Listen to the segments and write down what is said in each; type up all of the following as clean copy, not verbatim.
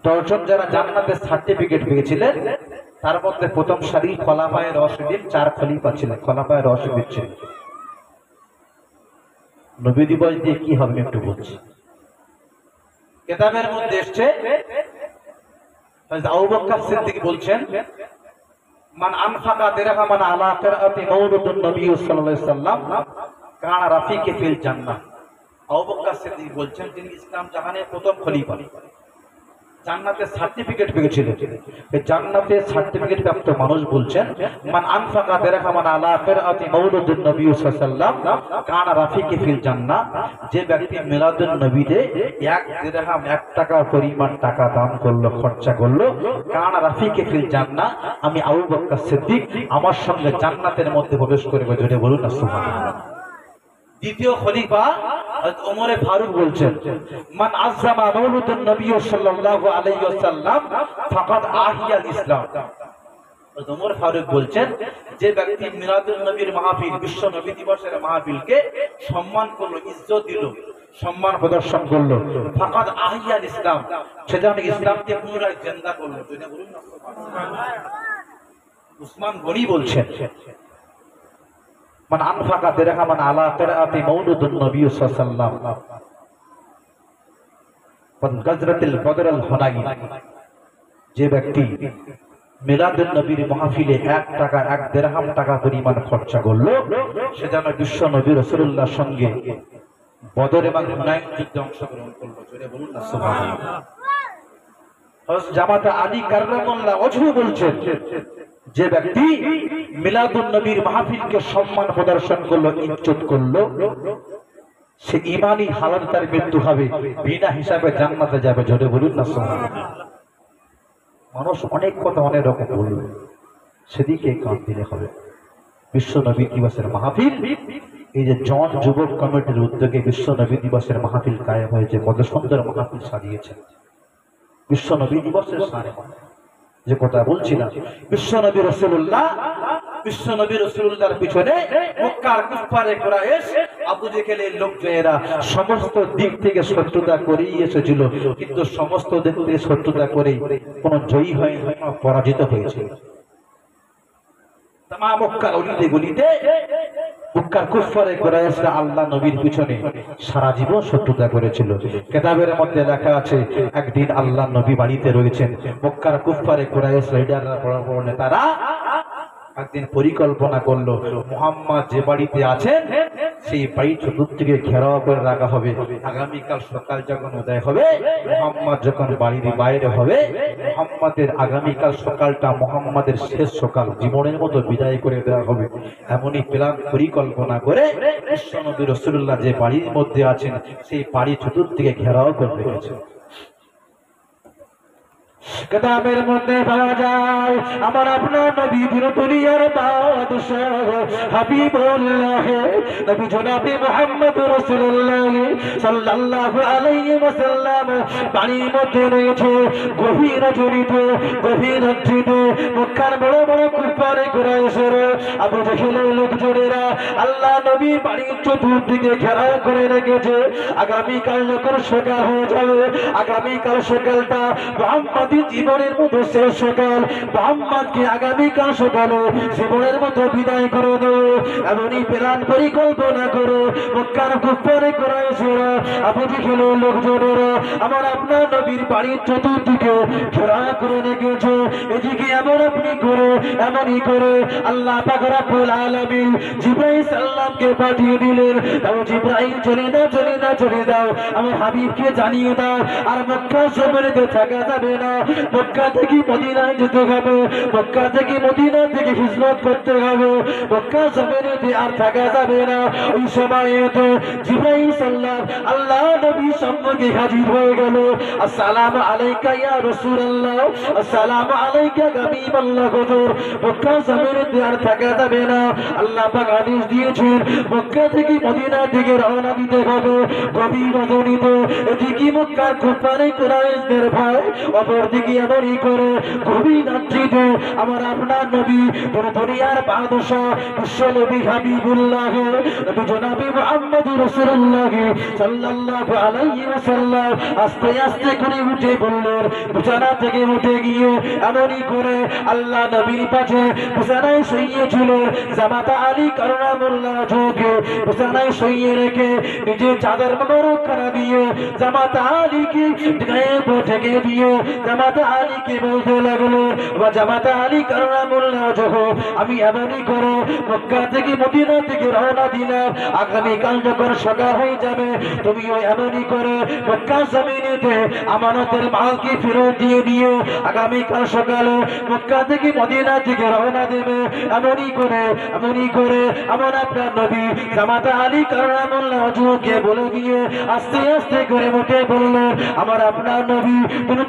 10 জন যারা জান্নাতের সার্টিফিকেট পেয়েছিলেন তার মধ্যে প্রথম সারি খলাফায়ে রাশিদিন, 4 খলিফা ছিলেন, খলাফায়ে রাশিদিন ছিলেন। নবী দিবস দিয়ে কি হবে একটু বলছি। কিতাবের মধ্যে এসেছে আবু বকর সিদ্দিক বলছেন, মান আনফাকা দিরহামান আলা কিরাআতি মাউলুদুন নবী সাল্লাল্লাহু আলাইহি ওয়াসাল্লাম কানা রাফিকে ফিল জান্নাহ। আবু বকর সিদ্দিক বলছেন, তিনি ইসলাম জাহানের প্রথম খলিফা, জান্নাতের সার্টিফিকেট পেয়েছিলেন। এই জান্নাতের সার্টিফিকেট প্রাপ্ত মানুষ বলছেন, মান আনফাকা দিরহামান আলা কিরাআতি মাউলুদুন নবী সাল্লাল্লাহু আলাইহি ওয়াসাল্লাম কানা রাফিকে ফিল জান্নাহ। যে ব্যক্তি মিলাদুন নবীতে 1 দিরহাম 1 টাকা পরিমাণ টাকা দান করলো, খরচা করলো, কানা রাফিকে ফিল জান্নাহ, আমি আবু বকর সিদ্দিক আমার সঙ্গে জান্নাতের মধ্যে প্রবেশ করবে। জোরে বলুন না সুবহানাল্লাহ। দ্বিতীয় খলিফা হযরত ওমর ফারুক বলছেন, মান আযযামা মাউলুদুন নবী সাল্লাল্লাহু আলাইহি ওয়াসাল্লাম ফাকাদ আহিয়াল ইসলাম। হযরত ওমর ফারুক বলছেন, যে ব্যক্তি মিলাদুন নবীর মাহফিল, বিশ্ব নবী দিবসের মাহফিলকে সম্মান করলো, ইজ্জত দিল, সম্মান প্রদর্শন করলো, ফাকাদ আহিয়াল ইসলাম, সে যেন ইসলামকে পুনরায় জিন্দা করলো। জেনে বলুন না সুবহানাল্লাহ। উসমান গনি বলছেন, মান আনফাকা দিরহামান আলা কিরাআতি মাউলুদুন নবী সাল্লাল্লাহু আলাইহি ওয়াসাল্লাম গাজরাতিল বদরুল হুনাইন। যে ব্যক্তি মিলাদুন নবীর মাহফিলে 1 টাকা 1 দিরহাম টাকা পরিমাণ খরচা করলো, সে যেন বিশ্ব নবী রাসূলুল্লাহর সঙ্গে বদর এবং হুনাইন যুদ্ধে অংশগ্রহণ করলো। জোরে বলুন না সুবহানাল্লাহ। হযরত জামাতা আলী কাররামাল্লাহু ওয়াজহু বলছেন, যে ব্যক্তি মিলাদুন নবীর মাহফিলকে সম্মান প্রদর্শন করলো, ইজ্জত করলো, সে ঈমানি হালাতে তার মৃত্যু হবে, বিনা হিসাবে জান্নাতে যাবে। জোরে বলুন না সুবহানাল্লাহ। মানুষ অনেক কথা অনেক রকম বলবে, সেদিকে কান দিলে হবে। বিশ্ব নবী দিবসের মাহফিল, এই যে জন যুবক কমিটির উদ্যোগে বিশ্ব নবী দিবসের মাহফিল কায়েম হয়েছে, কত সুন্দর মাহফিল সাজিয়েছেন। বিশ্ব নবী দিবসের সারে যে কথা বলছিলাম, বিশ্ব নবী রাসূলুল্লাহর পিছনে মক্কার কুফারে কুরাইশ, আবু জেহেলের লোকজনেরা সমস্ত দিক থেকে শত্রুতা করেই এসেছিল, কিন্তু সমস্ত দিক থেকে শত্রুতা করে কোনো জয়ী হয়নি, পরাজিত হয়েছে। তামাম মক্কার অলিতে গলিতে মক্কার কুফারে কুরাইশরা আল্লাহ নবীর পিছনে সারা জীবন শত্রুতা করেছিল। কিতাবের মধ্যে লেখা আছে, একদিন আল্লাহ নবী বাড়িতে রয়েছেন, মক্কার কুফারে কুরাইশ লিডাররা, বড় বড় নেতারা একদিন পরিকল্পনা করলো, মুহাম্মদ যে বাড়িতে আছেন সেই বাড়ি চতুর্দিকে ঘেরাও করে রাখা হবে। আগামীকাল সকাল যখন উদয় হবে, মুহাম্মদ যখন বাড়ির বাইরে হবে, মুহাম্মাদের আগামীকাল সকালটা মুহাম্মাদের শেষ সকাল, জীবনের মতো বিদায় করে দেওয়া হবে। এমনই প্ল্যান পরিকল্পনা করে বিশ্বনবী রাসূলুল্লাহ যে বাড়ির মধ্যে আছেন সেই বাড়ি চতুর্দিকে ঘেরাও করে রেখেছে। কিতাবের মধ্যে পাওয়া যায়, আমার আপনার নবী দুনিয়ার বাদশাহ হাবিবুল্লাহ নবী জনাবে মুহাম্মদ রাসূলুল্লাহ সাল্লাল্লাহু আলাইহি ওয়াসাল্লাম বাড়ির মধ্যে রয়েছে। গভীর জড়িত, গভীর অর্জিত মক্কার বড় বড় কুফারে কুরাইশেরা, আবু জেহেলের লোকজনেরা আল্লাহ নবী বাড়ির চতুর্দিকে ঘেরাও করে রেখেছে। আগামীকাল যখন সকাল হয়ে যাবে, আগামীকাল সকালটা মুহাম্মদ জীবনের মতো শেষ সকাল, মুহাম্মদকে আগামীকাল সকালে জীবনের মতো বিদায় করে দেব, এমনই প্ল্যান পরিকল্পনা করো মক্কার কুফারে কুরাইশেরা, আবু জেহেলের লোকজনেরা আমার আপনার নবীর বাড়ির চতুর্দিকে ঘেরা করে রেখেছে। এদিকে এমন আপনি করে এমনই করে আল্লাহ পাক রব্বুল আলামিন জিবরাইল সাল্লামকে পাঠিয়ে দিলেন। তাও জিবরাইল চলে দাও, চলে দাও, চলে দাও, আমার হাবিবকে জানিয়ে দাও আর মক্কা শহরেতে থাকা যাবে না, মক্কা থেকে মদিনায় যেতে হবে, মক্কা থেকে মদিনা থেকে হিজরত করতে হবে, মক্কা শহরেতে আর থাকা যাবে না। ওই সময়তে জিবরাইল সাল্লাম আল্লাহ নবী সম্মুখে হাজির হয়ে গেল। আসসালামু আলাইকা ইয়া রাসূলুল্লাহ, আসসালামু আলাইকা হাবিবাল্লাহ। হুজুর মক্কা শহরেতে আর থাকা যাবে না, আল্লাহ পাক আদেশ দিয়েছেন মক্কা থেকে মদিনা থেকে রওনা দিতে হবে। গভীর রজনীতে এদিকে মক্কার কুফারে কুরাইশদের ভয়, অপর দিকে এমনই করে গভীর রাত্রিতে আমার আপনার নবী দুনিয়ার বাদশাহ বিশ্ব নবী হাবিবুল্লাহ নবী জনাবি মুহাম্মদ রাসূলুল্লাহ সাল্লাল্লাহু আলাইহি ওয়াসাল্লাম আস্তে আস্তে করে উঠে বললেন বিছানা থেকে উঠে গিয়ে এমনই করে আল্লাহ নবীর পাশে বিছানায় শুয়েছিল জামাতা আলী কাররামুল্লাহ ওয়াজহুকে বিছানায় শুয়ে রেখে নিজের চাদর মোবারক খানা দিয়ে জামাতা আলীকে গায়ে ঢেকে দিয়ে জামাতা আলীকে বলতে লাগলো বা জামাতা আলী কাররামুল্লাহ ওয়াজহু আমি এমনই করে মক্কা থেকে মদিনা থেকে রওনা দিলাম আগামীকাল যখন সকাল হয়ে যাবে তুমিও এমনই করে মক্কা জমিনেতে আমানতের মালকে ফেরত দিয়ে দিও আগামীকাল সকালে মক্কা থেকে মদিনা থেকে রওনা দেবে এমনই করে আমার আপনার নবী জামাতা আলী কাররামুল্লাহ ওয়াজহুকে বলে দিয়ে আস্তে আস্তে করে উঠে বললেন আমার আপনার নবী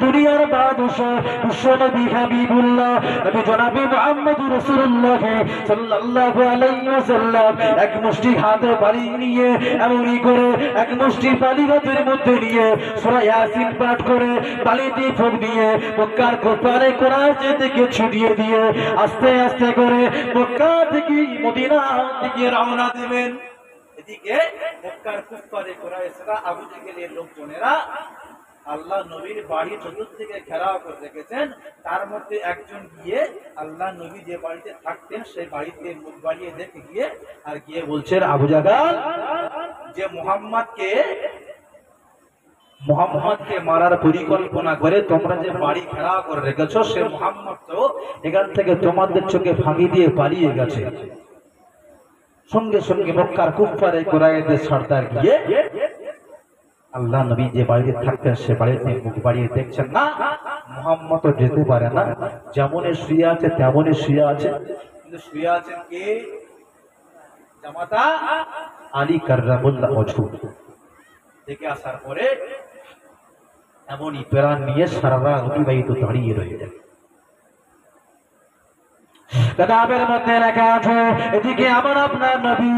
দুনিয়ার বাদশাহ বিশ্ব নবী হাবিবুল্লাহ নবী জনাবি মুহাম্মদ রাসূলুল্লাহ সাল্লাল্লাহু আলাইহি ওয়াসাল্লাম এক মুষ্টি হাতে পানি নিয়ে এমনই করে এক মুষ্টি পানি হাতের মধ্যে নিয়ে সূরা ইয়াসিন পাঠ করে পানিতে ফুঁক দিয়ে মক্কার কোপারে কোরআন থেকে ছড়িয়ে দিয়ে আস্তে আস্তে করে মক্কা থেকে মদিনা দিকে রওনা দেবেন এদিকে মক্কার কোপারে কুরাইশরা আবু জেহেলের লোকজনেরা আল্লাহ নবীর বাড়ি চতুর্দিকে ঘেরাও করে রেখেছেন তার মধ্যে একজন গিয়ে আল্লাহ নবী যে বাড়িতে থাকতেন সেই বাড়িতে মুখ বাড়িয়ে দেখে গিয়ে আর গিয়ে বলছেন আবু জাহল যে মুহাম্মদকে মারার পরিকল্পনা করে তোমরা যে বাড়ি ঘেরাও করে রেখেছো সে মুহাম্মদ তো এখান থেকে তোমাদের চোখে ফাঁকি দিয়ে পালিয়ে গেছে সঙ্গে সঙ্গে মক্কার কুফারে কুরাইশদের সর্দার গিয়ে আল্লাহ নবী যে বাড়িতে থাকতেন সে বাড়িতে মুখ বাড়িয়ে দেখছেন না মুহাম্মদ তো যেতে পারে না যেমনই শুয়ে আছে তেমনই শুয়ে আছে কিন্তু শুয়ে আছেন কে জামাতা আলী কাররামুল্লাহ ওয়াজহু দেখে আসার পরে এমনই প্রাণ নিয়ে সারা রাত অতিবাহিত দাঁড়িয়ে রয়েছেন কিতাবের মধ্যে লেখা আছে এদিকে আমার আপনার নবী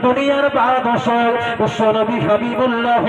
দুনিয়ার বাদশাহ বিশ্ব নবী হাবিবুল্লাহ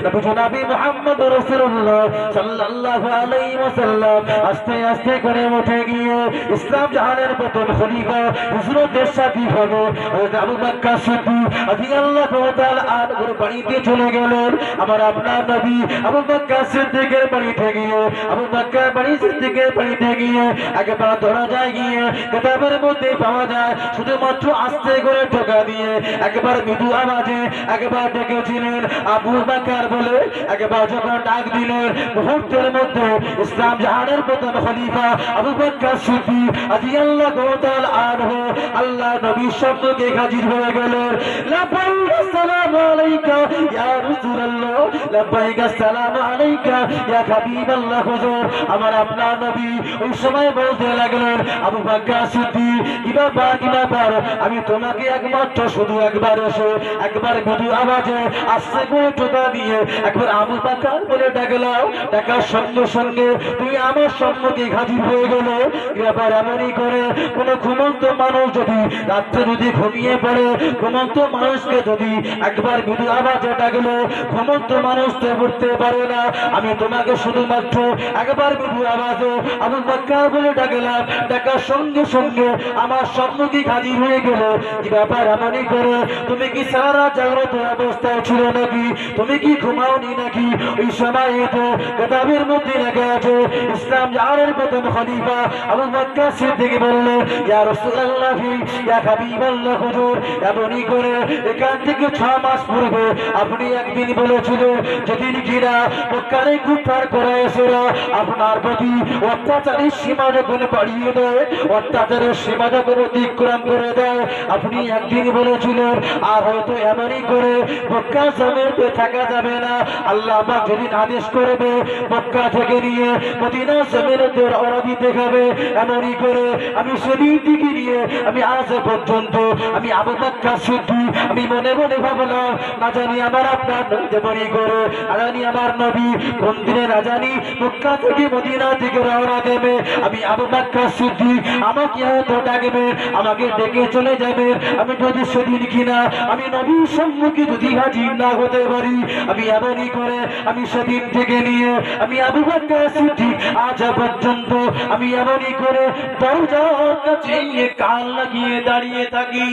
নবী জনাবি মুহাম্মদ রাসূলুল্লাহ সাল্লাল্লাহু আলাইহি ওয়াসাল্লাম আস্তে আস্তে করে উঠে গিয়ে ইসলাম জাহানের প্রথম খলিফা হযরতের সাথী হবে হযরত আবু বকর সিদ্দিক রাদিয়াল্লাহু তাআলা আনহুর বাড়িতে চলে গেলেন আমার আপনার নবী আবু বকর সিদ্দিকের বাড়িতে গিয়ে আবু বকর সিদ্দিকের বাড়িতে গিয়ে একবার দরজায় গিয়ে কিতাবের মধ্যে পাওয়া যায় শুধুমাত্র আস্তে করে ঠোকা দিয়ে একবার মৃদু আওয়াজে একবার ডেকেছিলেন আবু বকর বলে একবার যখন ডাক দিলেন মুহূর্তের মধ্যে ইসলাম জাহানের প্রথম খলিফা আবু বকর সিদ্দিক রাদিয়াল্লাহু তাআলা আনহু আল্লাহ নবীর সম্মুখে হাজির হয়ে গেলেন লাব্বাইক আসসালামু আলাইকা ইয়া রাসূলুল্লাহ লাব্বাইক আসসালামু আলাইকা ইয়া হাবিবাল্লাহ হুজুর আমার আপনার নবী ওই সময় বলতে লাগলেন আবু বকর সিদ্দিক কি ব্যাপার আমি তোমাকে একমাত্র শুধু একবার এসে একবার মৃদু আওয়াজে আস্তে করে টোকা দিয়ে একবার আবু বকর বলে ডাকলাম ডাকার সঙ্গে সঙ্গে তুমি আমার সম্মুখে হাজির হয়ে গেলে এবার এমনই করে কোন ঘুমন্ত মানুষ যদি রাত্রে যদি ঘুমিয়ে পড়ে ঘুমন্ত মানুষকে যদি একবার মৃদু আওয়াজে ডাকলো ঘুমন্ত মানুষ তো উঠতে পারে না আমি তোমাকে শুধুমাত্র একবার মৃদু আওয়াজে আবু বকর বলে ডাকলাম ডাকার সঙ্গে সঙ্গে আমার সম্মুখে হাজির হয়ে গেল কি ব্যাপার এমনই করে তুমি কি সারা জাগ্রত অবস্থায় ছিল নাকি তুমি কি ঘুমাওনি নাকি ওই সময় তো কিতাবের মধ্যে লেখা আছে ইসলাম জাহানের প্রথম খলিফা আবু বকর সিদ্দিক বলল ইয়া রাসূলুল্লাহ ইয়া হাবিবাল্লাহ হুজুর এমনই করে এখান থেকে 6 মাস পূর্বে আপনি একদিন বলেছিলেন যেদিন কিনা মক্কারে কুফার কুরাইশরা আপনার প্রতি অত্যাচারের সীমা যখন বাড়িয়ে দেয় অত্যাচারের সীমা যখন অতিক্রম করে দেয় আপনি একদিন বলেছিলেন আর হয়তো এমনই করে মক্কা জমিতে থাকা যাবে না আল্লাহ পাক যেদিন আদেশ করবে মক্কা থেকে নিয়ে মদিনা জমিতে রওনা দিতে হবে এমনই করে আমি সেদিন থেকে নিয়ে আমি আজ পর্যন্ত আমি আবু বকর সিদ্দিক আমি মনে মনে ভাবলাম না জানি আমার আপনার যেমনই করে না জানি আমার নবী কোন দিনে না জানি মক্কা থেকে মদিনা থেকে রওনা দেবে, আমি আবু বকর সিদ্দিক, আমাকে হয়তো ডাকবে, আমাকে ডেকে চলে যাবে। আমি যদি সেদিন কিনা আমি নবীর সম্মুখে যদি হাজির না হতে পারি, আমি এমনই করে আমি সেদিন থেকে নিয়ে আমি আবু বকর সিদ্দিক আজ পর্যন্ত আমি এমনই করে দরজার কাছে কান লাগিয়ে দাঁড়িয়ে থাকি।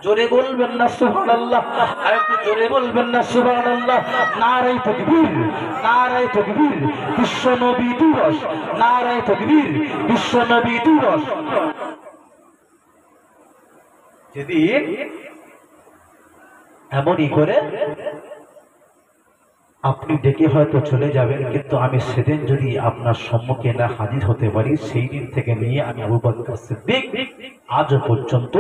জোরে বলবেন না সুবহানাল্লাহ, আর একটু জোরে বলবেন না সুবহানাল্লাহ। নারায়ে তাকবীর, নারায়ে তাকবীর, বিশ্ব নবী দিবস, নারায়ে তাকবীর, বিশ্ব নবী দিবস। যেদিন এমনই করে আপনি ডেকে হয়তো চলে যাবেন, কিন্তু আমি সেদিন যদি আপনার সম্মুখে না হাজির হতে পারি, সেই দিন থেকে নিয়ে আমি আবু বকর সিদ্দিক আজ পর্যন্ত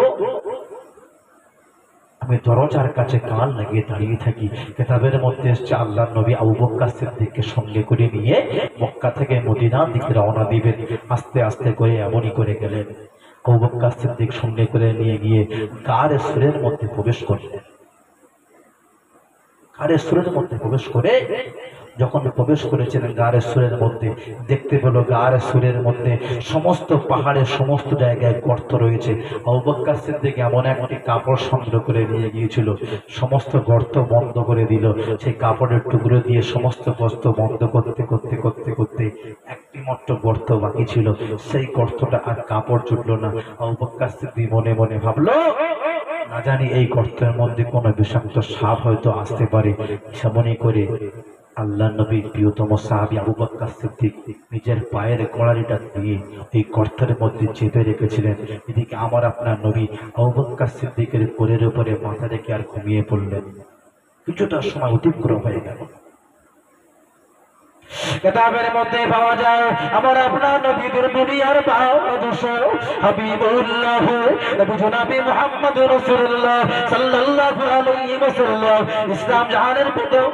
আমি দরজার কাছে কান লাগিয়ে দাঁড়িয়ে থাকি। কিতাবের মধ্যে এসেছে আল্লাহর নবী আবু বকর সিদ্দিককে সঙ্গে করে নিয়ে মক্কা থেকে মদিনার দিকে রওনা দিবেন। আস্তে আস্তে করে এমনই করে গেলেন। আবু বকর সিদ্দিক সঙ্গে করে নিয়ে গিয়ে গারে সুরের মধ্যে প্রবেশ করলেন। গারে সুরের মধ্যে প্রবেশ করে যখন প্রবেশ করেছিলেন গারে সুরের মধ্যে, দেখতে পেল গারে সুরের মধ্যে সমস্ত পাহাড়ের সমস্ত জায়গায় গর্ত রয়েছে। আবু বকর সিদ্দিক এমন একটি কাপড় সংগ্রহ করে নিয়ে গিয়েছিল, সমস্ত গর্ত বন্ধ করে দিল। সেই কাপড়ের টুকরো দিয়ে সমস্ত গর্ত বন্ধ করতে করতে করতে করতে একটি মাত্র গর্ত বাকি ছিল, সেই গর্তটা আর কাপড় জুটল না। আবু বকর সিদ্দিক মনে মনে ভাবলো, না জানি এই গর্তের মধ্যে কোনো বিষাক্ত সাপ হয়তো আসতে পারে। সেমনই করে আল্লাহ নবীর প্রিয়তম সাহাবী আবু বকর সিদ্দিক নিজের পায়ের গোড়ালিটা দিয়ে এই গর্তের মধ্যে চেপে রেখেছিলেন। এদিকে আমার আপনার নবী আবু বকর সিদ্দিকের কোলের উপরে মাথা রেখে আর ঘুমিয়ে পড়লেন। কিছুটা সময় অতিক্রম হয়ে গেল। কিতাবের মধ্যে পাওয়া যায় আমার আপনার নবীর দুনিয়ার বাদশাহ হাবিবুল্লাহ নবী জনাব মুহাম্মদ রাসূলুল্লাহ সাল্লাল্লাহু আলাইহি ওয়াসাল্লাম, ইসলাম জাহানের প্রথম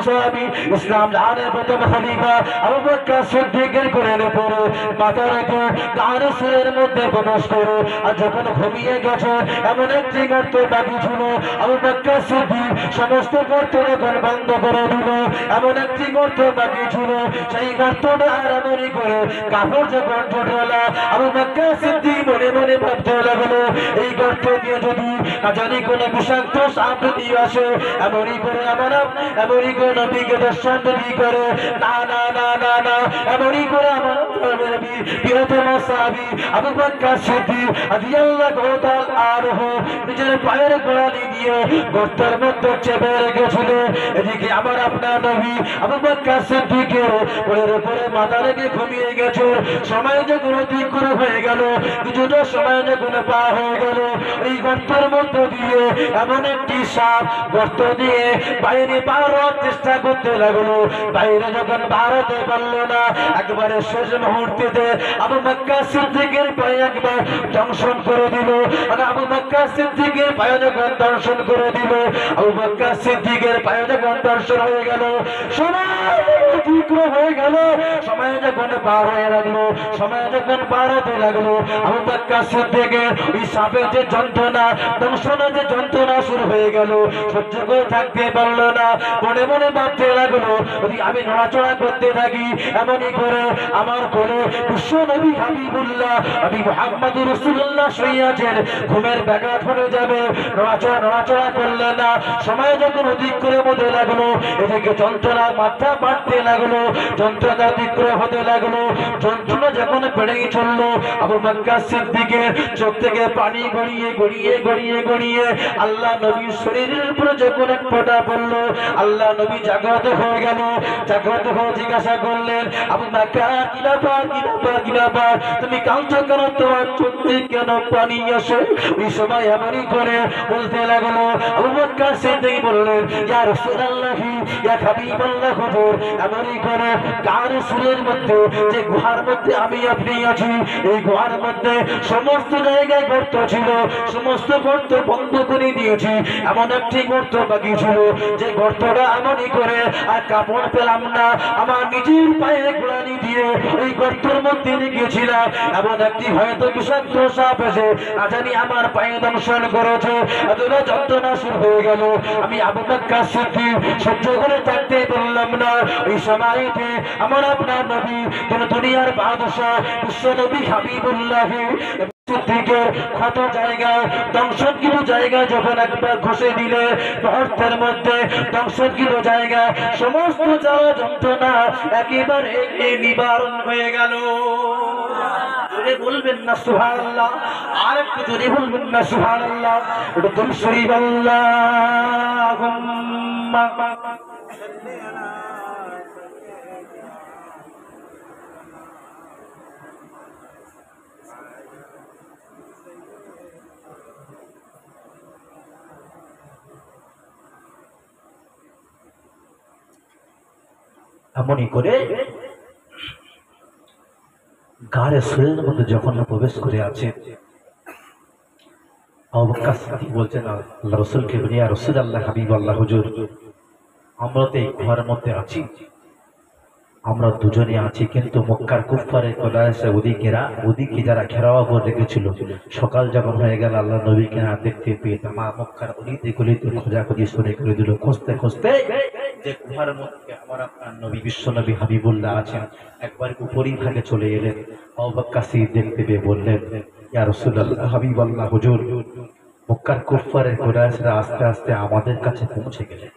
সাহাবী, ইসলাম জাহানের প্রথম খলিফা আবু বকর সিদ্দিকের কোলের উপরে মাথা রেখে গারে সুরের মধ্যে প্রবেশ করে আর যখন ঘুমিয়ে গেছে এমন একটি গর্ত বাকি ছিল, আবু বকর সিদ্দিক সমস্ত গর্ত যখন বন্ধ করে দিল, এমন একটি গর্ত বাকি ছিল, সেই গর্তটা আরামরি করে কাপড় যখন জুটলো, আবু বকর সিদ্দিক মনে মনে ভাবতে লাগলো, এই গর্ত দিয়ে যদি জানি কোন বিষাক্ত সাপ দিয়ে আসে, এমনই করে আমার এমনই করে নবীকে দর্শন নবী করে না না না না না, এমনই করে আমার নবী প্রিয়তম সাহাবী আবু বকর সিদ্দিক রাদিয়াল্লাহু তাআলা আনহু নিজের পায়ের গোড়ালি দিয়ে গর্তের মধ্যে চেপে রেখেছিল। এদিকে আমার আপনার নবী আবু বকর সিদ্দিকের কোলের উপরে মাথা রেখে ঘুমিয়ে গেছে। সময় যখন অতিক্রম হয়ে গেল, কিছুটা সময় যখন পার হয়ে গেল, এই গর্তের মধ্যে দিয়ে এমন একটি সাপ গর্ত দিয়ে বাইরে বার হওয়ার চেষ্টা করতে লাগলো। বাইরে যখন বার হতে পারলো না, একবারে শেষ মুহূর্তে আবু বকর সিদ্দিকের পায়ে একবার দংশন করে দিল। আর আবু বকর সিদ্দিকের পায়ে যখন দংশন করে দিল, আবু বকর সিদ্দিকের পায়ে যখন দংশন হয়ে গেল, সময় অতিক্রম হয়ে গেল, সময় যখন পার হয়ে লাগলো, সময় যখন পার হতে লাগলো, আবু বকর সিদ্দিকের ওই সাপের যে যন্ত্রণা, দংশনের যে যন্ত্রণা শুরু হয়ে গেল, সহ্য করে থাকতে পারলো না। মনে মনে ভাবতে লাগলো, যদি আমি নড়াচড়া করতে থাকি, এমনই করে আমার কোলে বিশ্ব নবী হাবিবুল্লাহ নবী মুহাম্মদ রাসূলুল্লাহ শুয়ে আছেন, ঘুমের ব্যাঘাত হয়ে যাবে। নড়াচড়া করলে না, সময় যখন অতিক্রম হতে লাগলো, এদিকে যন্ত্রণা মাথা বাড়তে লাগলো, যন্ত্রণা অতিক্রম হতে লাগলো। যন্ত্রণা যখন বেড়েই চললো, আবু বকর সিদ্দিকের চোখ থেকে পানি গড়িয়ে গড়িয়ে গড়িয়ে গড়িয়ে আল্লাহ নবীর শরীরের উপরে যখন এক ফোঁটা পড়লো, আল্লাহ নবী জাগ্রত হয়ে গেল। জাগ্রত হয়ে জিজ্ঞাসা করলেন, আবু বকর কি ব্যাপার, কি ব্যাপার, কি ব্যাপার, তুমি কাঁদছো কেন, তোমার চোখ থেকে কেন পানি আসে? ওই সময় এমনই করে বলতে লাগলো। আবু বকর সিদ্দিক বললেন, ইয়া রাসূলুল্লাহ, ইয়া হাবিবাল্লাহ, হুজুর এমনই করে গারে সুরের মধ্যে যে গুহার মধ্যে আমি আপনি আছি, এই গুহার মধ্যে সমস্ত জায়গায় গর্ত ছিল, সমস্ত গর্ত বন্ধ করে দিয়েছি, এমন একটি গর্ত বাকি ছিল, যে গর্তটা এমনই করে আর কাপড় পেলাম না, আমার নিজের পায়ে গোড়ালি দিয়ে এই গর্তের মধ্যে দিনে গিয়েছিলাম, এমন একটি হয়তো বিষাক্ত সাপ এসে আজানি আমার পায়ে দংশন করেছে, এতটা যন্ত্রণা শুরু হয়ে গেল। আমি আবু বকর সিদ্দিক সহ্য করে থাকতে পারলাম না। ওই সময়তে আমার আপনার নবী দুনিয়ার বাদশাহ বিশ্ব নবী হাবিবুল্লাহ সিদ্দিকের ক্ষত জায়গায় দংশনকৃত জায়গায় যখন একবার ঘষে দিলে মুহূর্তের মধ্যে দংশনকৃত জায়গায় সমস্ত জ্বালা যন্ত্রণা একেবারে নিবারণ হয়ে গেল। জোরে বলবেন না সুবহানাল্লাহ, আর একটু জোরে বলবেন না সুবহানাল্লাহ। একটু দুরূদ শরীফ আল্লাহুম্মা এমনই করে গাড়ে শরীরের মধ্যে যখন প্রবেশ করে আছে, আবু বকর সিদ্দিক বলছেন আল্লাহ রাসূলকে, ইয়া রাসূলুল্লাহ হাবিবাল্লাহ হুজুর, আমরা তো এই ঘরের মধ্যে আছি, আমরা দুজনে আছি, কিন্তু মক্কার কুফফারে কোলায়েসে ওদিকে যারা ঘেরাও করে রেখেছিল, সকাল যখন হয়ে গেল আল্লাহ নবীকে না দেখতে পেয়ে আমার মক্কার অলিতে গলিতে খোঁজাখুঁজি শুরু করে দিল। খুঁজতে খুঁজতে যে গুহার মধ্যে আমার আপনার নবী বিশ্ব নবী হাবিবুল্লাহ আছেন, একবার উপরেই ভাগে চলে এলেন। আবু বকর সিদ্দিক দেখতে পেয়ে বললেন, ইয়া রাসূলুল্লাহ হাবিবাল্লাহ হুজুর, মক্কার কুফফারে কোলায়েসরা আস্তে আস্তে আমাদের কাছে পৌঁছে গেলেন,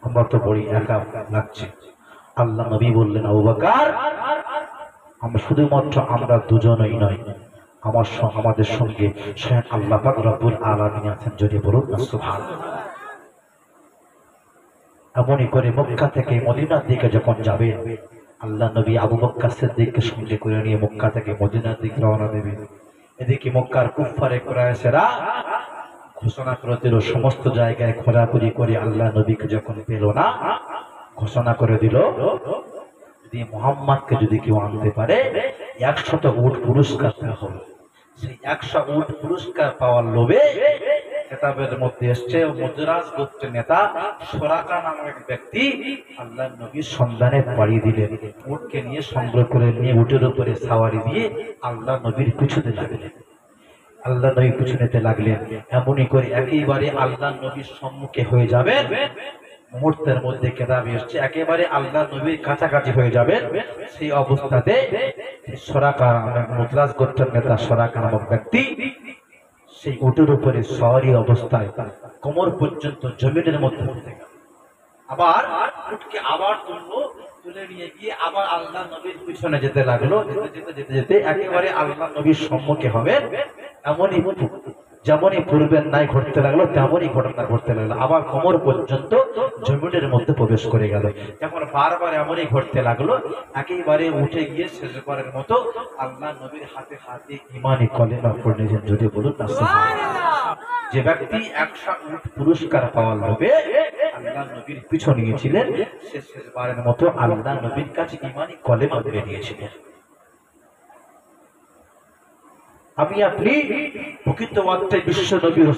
আমরা তো বড় একা লাগছে। আল্লাহ নবী বললেন, আবু বকর, আমরা শুধুমাত্র আমরা দুজনই নয়, আমাদের সঙ্গে স্বয়ং আল্লাহ পাক রব্বুল আলামিন আছেন। যদি বলুন না সুবহানাল্লাহ। এমনই করে মক্কা থেকে মদিনার দিকে যখন যাবে, আল্লাহ নবী আবু বকর সিদ্দিককে সঙ্গে করে নিয়ে মক্কা থেকে মদিনার দিকে রওনা দেবেন। এদিকে মক্কার কুফফারে কুরাইশরা ঘোষণা করে দিল, সমস্ত জায়গায় খোঁজাখুঁজি করে আল্লাহ নবীকে যখন পেল না, ঘোষণা করে দিল, যদি মুহাম্মদকে যদি কেউ আনতে পারে 100 উট পুরস্কার দেওয়া হবে। সেই 100 উট পুরস্কার পাওয়ার লোভে কিতাবের মধ্যে এসছে, মুজরাজ গোত্রের নেতা সুরাকা নামের এক ব্যক্তি আল্লাহ নবীর সন্ধানে পাড়ি দিলেন। উটকে নিয়ে সংগ্রহ করে নিয়ে উটের উপরে সাওয়ারি দিয়ে আল্লাহ নবীর পিছুতে লাগলেন। আল্লাহ নবী পিছু নিতে লাগলেন। এমনই করে একেবারে আল্লাহ নবীর সম্মুখে হয়ে যাবেন। মুহূর্তের মধ্যে কেতাবে এসছে একেবারে আল্লাহ নবীর কাছাকাছি হয়ে যাবেন। সেই অবস্থাতে সুরাকা মুজরাজ গোত্রের নেতা সুরাকা নামক ব্যক্তি সেই উটের উপরে সওয়ারি অবস্থায় কোমর পর্যন্ত জমিনের মধ্যে পড়ে গেল। আবার উটকে আবার তুলে নিয়ে গিয়ে আবার আল্লাহ নবীর পিছনে যেতে লাগলো। যেতে একেবারে আল্লাহ নবীর সম্মুখে হবে। যেমনই পূর্বের নাই ঘটতে লাগলো, তেমনই ঘটনা ঘটতে লাগলো। আবার কোমর পর্যন্ত জমিনের মধ্যে প্রবেশ করে গেল। যখন বারবার এমনই ঘটতে লাগলো, একেবারে উঠে গিয়ে শেষবারের মতো আল্লাহ নবীর হাতে হাতে ঈমানি কলেমা পড়ে নিয়েছেন। যদি বলুন না সুবহানাল্লাহ। যে ব্যক্তি 100 উট পুরস্কার পাওয়ার লোভে আল্লাহ নবীর পিছু নিয়েছিলেন, সে শেষবারের মতো আল্লাহ নবীর কাছে ঈমানি কলেমা পড়ে নিয়েছিলেন। আমি আপনি প্রকৃত অর্থে বিশ্ব নবী